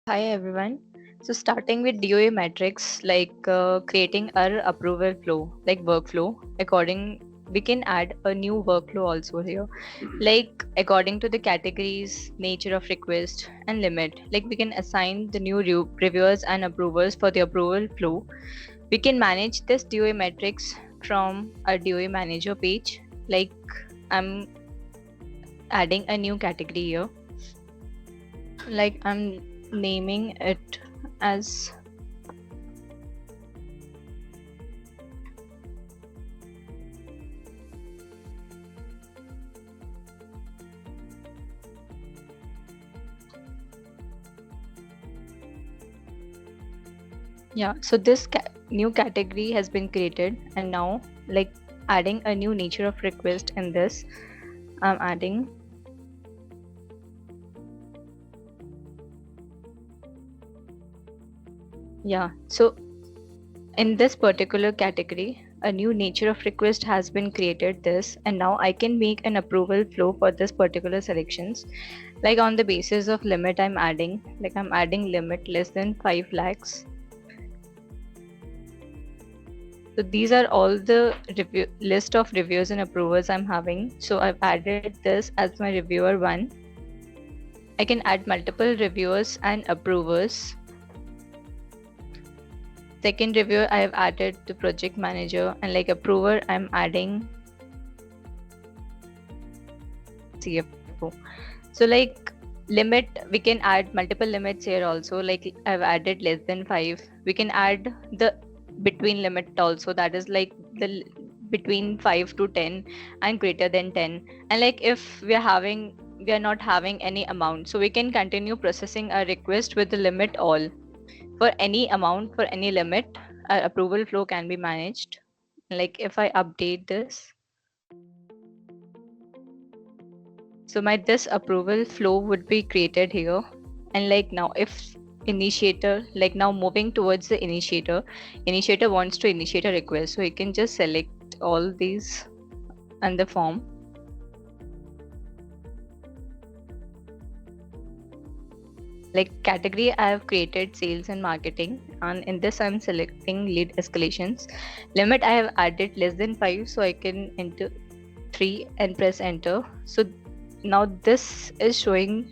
Hi everyone. So starting with DOA metrics, creating our approval flow, like workflow, according we can add a new workflow also here. Like according to the categories, nature of request and limit, like we can assign the new reviewers and approvers for the approval flow. We can manage this DOA metrics from our DOA manager page. Like I'm adding a new category here. Like I'm naming it as yeah. So this new category has been created, and now like adding a new nature of request in this, I'm adding yeah. So in this particular category, a new nature of request has been created this, and now I can make an approval flow for this particular selections. Like on the basis of limit, I'm adding limit less than 5 lakhs. So these are all the list of reviewers and approvers I'm having. So I've added this as my reviewer one. I can add multiple reviewers and approvers. Second reviewer, I have added the project manager, and like approver, I'm adding CFO. So like limit, we can add multiple limits here also. Like I've added less than 5. We can add the between limit also, that is like the between 5 to 10 and greater than 10. And like if we are not having any amount, so we can continue processing a request with the limit all. For any amount, for any limit, our approval flow can be managed. Like if I update this, so my this approval flow would be created here. And like now if initiator, like now moving towards the initiator wants to initiate a request, so he can just select all these and the form. Like category, I have created sales and marketing, and in this I'm selecting lead escalations. Limit, I have added less than 5, so I can enter 3 and press enter. So now this is showing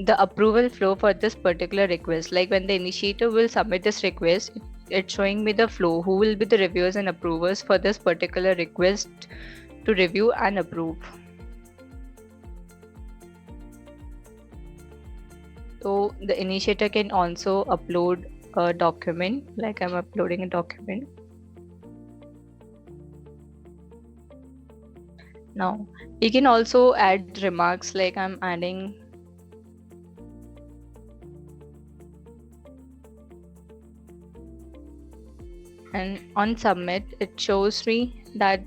the approval flow for this particular request. Like when the initiator will submit this request, it's showing me the flow, who will be the reviewers and approvers for this particular request to review and approve. So the initiator can also upload a document, like I'm uploading a document. Now you can also add remarks, like I'm adding and on submit, it shows me that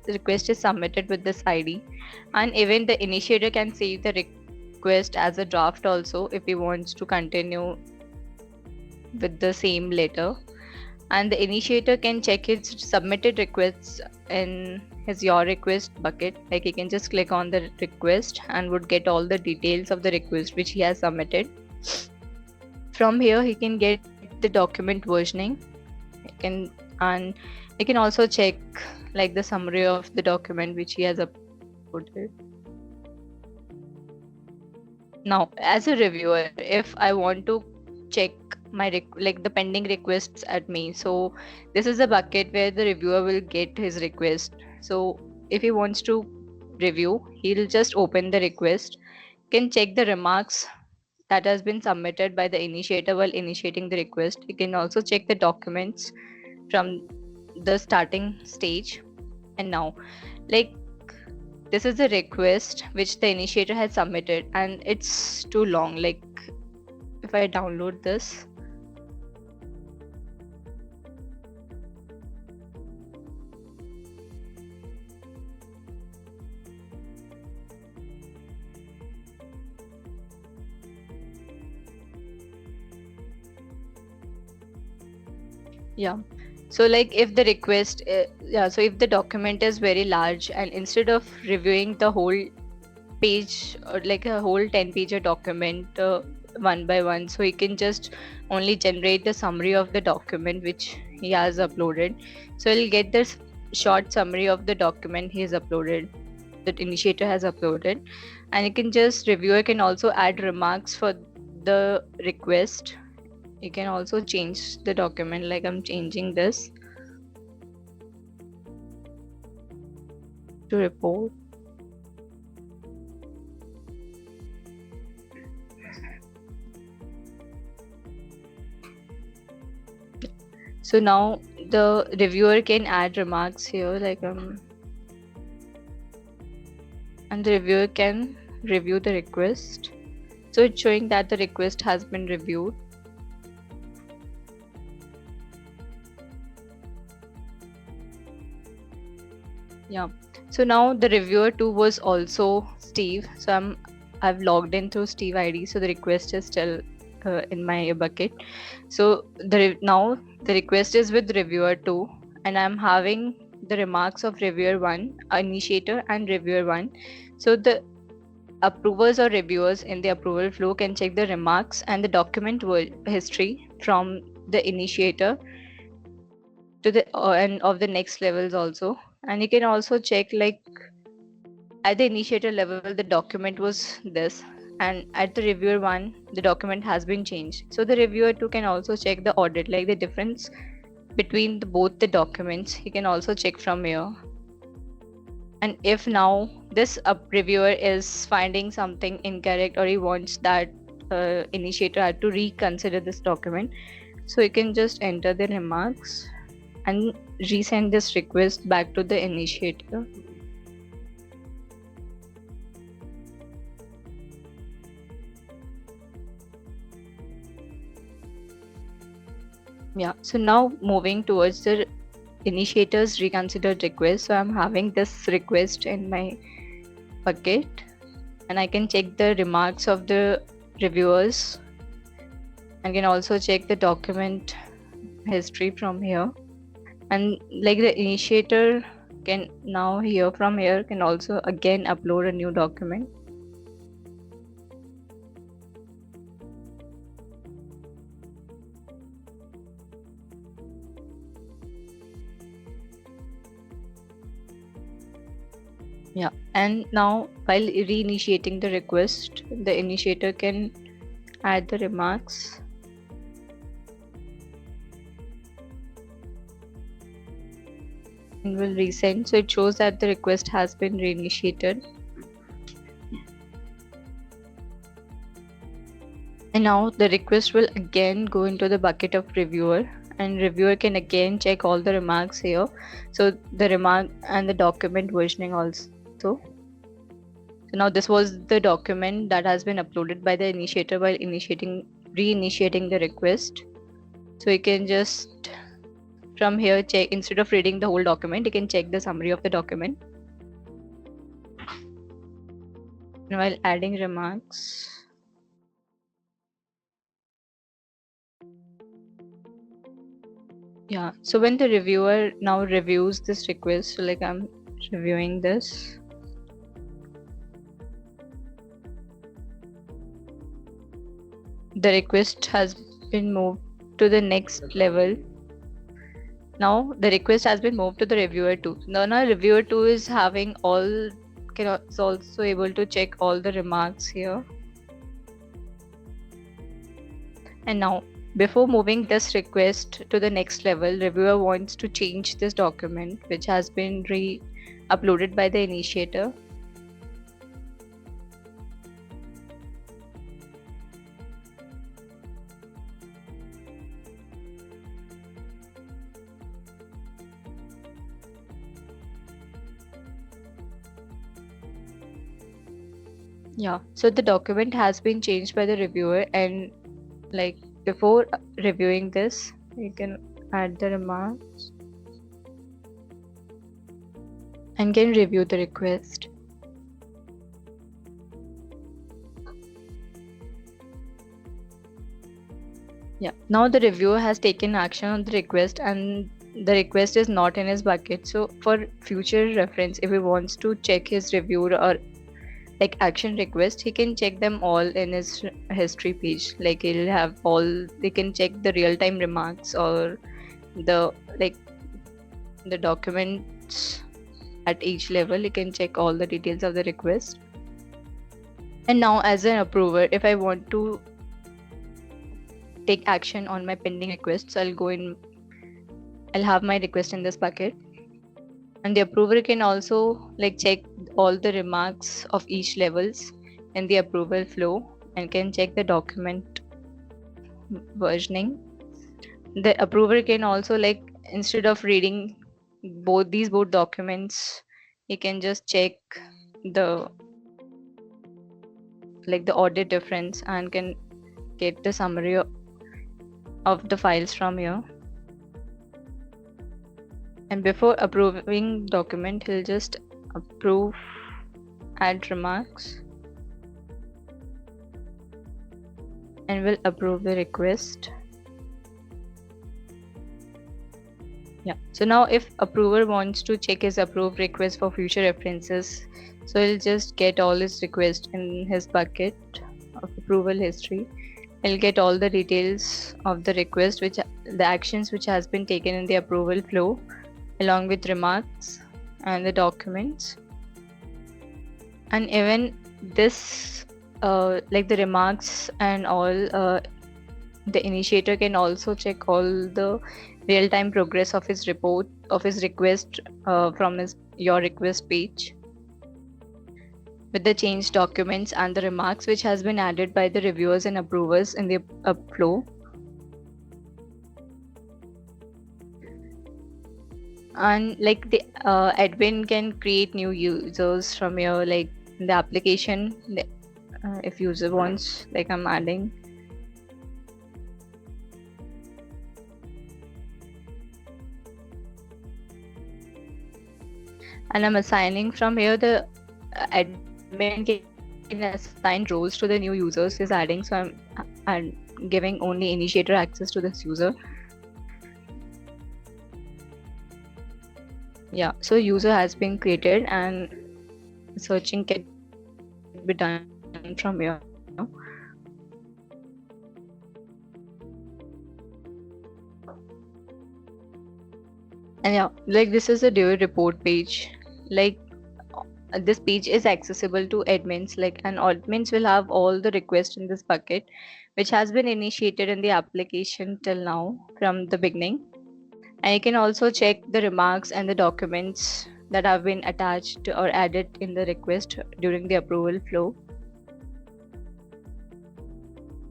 the request is submitted with this ID. And even the initiator can save the request as a draft also if he wants to continue with the same letter. And the initiator can check his submitted requests in his your request bucket. Like he can just click on the request and would get all the details of the request which he has submitted. From here he can get the document versioning. And he can also check like the summary of the document which he has uploaded. Now as a reviewer, if I want to check my like the pending requests at me, so this is a bucket where the reviewer will get his request. So if he wants to review, he'll just open the request, can check the remarks that has been submitted by the initiator while initiating the request. He can also check the documents from the starting stage. And now like this is the request which the initiator has submitted, and it's too long. Like if I download this, yeah. So like if the request so if the document is very large, and instead of reviewing the whole page or like a whole 10 pager document, one by one. So he can just only generate the summary of the document which he has uploaded. So he'll get this short summary of the document he has uploaded, that initiator has uploaded, and you can just reviewer can also add remarks for the request. You can also change the document, like I'm changing this to report. So now the reviewer can add remarks here, like and the reviewer can review the request. So it's showing that the request has been reviewed. Yeah. So now the reviewer 2 was also Steve. So I've logged in through Steve ID. So the request is still in my bucket. So now the request is with reviewer 2, and I'm having the remarks of reviewer 1, initiator, and reviewer 1. So the approvers or reviewers in the approval flow can check the remarks and the document history from the initiator to the and of the next levels also. And you can also check, like, at the initiator level the document was this, and at the reviewer 1 the document has been changed. So the reviewer 2 can also check the audit, like the difference between both the documents. He can also check from here. And if now this reviewer is finding something incorrect, or he wants that initiator had to reconsider this document, so you can just enter the remarks and resend this request back to the initiator. Yeah, so now moving towards the initiator's reconsidered request. So I'm having this request in my bucket, and I can check the remarks of the reviewers. I can also check the document history from here, and like the initiator can now here from here can also again upload a new document. Yeah, and now while reinitiating the request, the initiator can add the remarks. And will resend. So it shows that the request has been reinitiated. And now the request will again go into the bucket of reviewer, and reviewer can again check all the remarks here. So the remark and the document versioning also. So now this was the document that has been uploaded by the initiator while reinitiating the request. So you can just from here check, instead of reading the whole document, you can check the summary of the document. And while adding remarks, yeah, so when the reviewer now reviews this request, so like I'm reviewing this, the request has been moved to the next level. Now the request has been moved to the reviewer 2. Now reviewer 2 is having is also able to check all the remarks here. And now before moving this request to the next level, reviewer wants to change this document which has been uploaded by the initiator. Yeah, so the document has been changed by the reviewer, and like before reviewing this, you can add the remarks and can review the request. Yeah, now the reviewer has taken action on the request, and the request is not in his bucket. So for future reference, if he wants to check his review, or like action request, he can check them all in his history page. Like he'll have all, they can check the real time remarks or the like the documents at each level. You can check all the details of the request. And now as an approver, if I want to take action on my pending requests, I'll have my request in this bucket. And the approver can also like check all the remarks of each levels in the approval flow and can check the document versioning. The approver can also, like, instead of reading both documents, you can just check the audit difference and can get the summary of the files from here. And before approving document, he'll just approve, add remarks, and will approve the request. Yeah, so now if approver wants to check his approved request for future references, so he'll just get all his requests in his bucket of approval history. He'll get all the details of the request, the actions which has been taken in the approval flow, along with remarks and the documents. And even this, like the remarks and all, the initiator can also check all the real-time progress of his request from your request page, with the changed documents and the remarks which has been added by the reviewers and approvers in the flow. And like the admin can create new users from here, like in the application, if user wants, like I'm adding. And I'm assigning from here, the admin can assign roles to the new users is adding. So I'm giving only initiator access to this user. Yeah, so user has been created and searching can be done from here. And yeah, like this is a due report page. Like this page is accessible to admins, like, and admins will have all the requests in this bucket which has been initiated in the application till now from the beginning. And you can also check the remarks and the documents that have been attached or added in the request during the approval flow,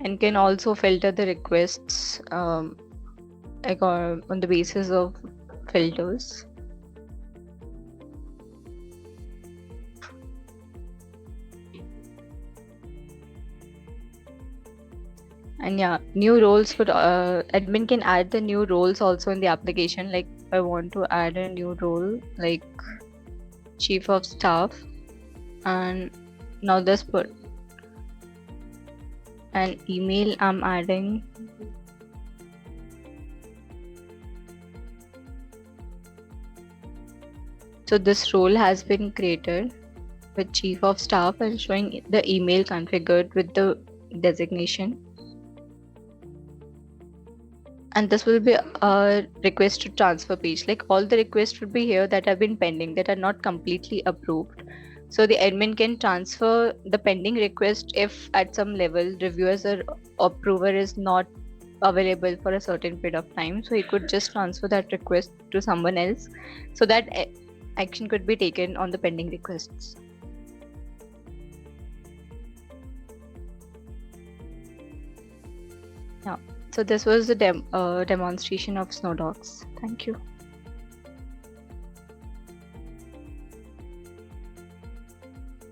and can also filter the requests like on the basis of filters. And yeah, new roles for admin can add the new roles also in the application. Like I want to add a new role like chief of staff, and now this put an email I'm adding. So this role has been created with chief of staff and showing the email configured with the designation. And this will be a request to transfer page. Like all the requests would be here that have been pending, that are not completely approved. So the admin can transfer the pending request if at some level reviewers or approver is not available for a certain period of time. So he could just transfer that request to someone else so that action could be taken on the pending requests. Yeah. So this was the demonstration of Snowdocs. Thank you.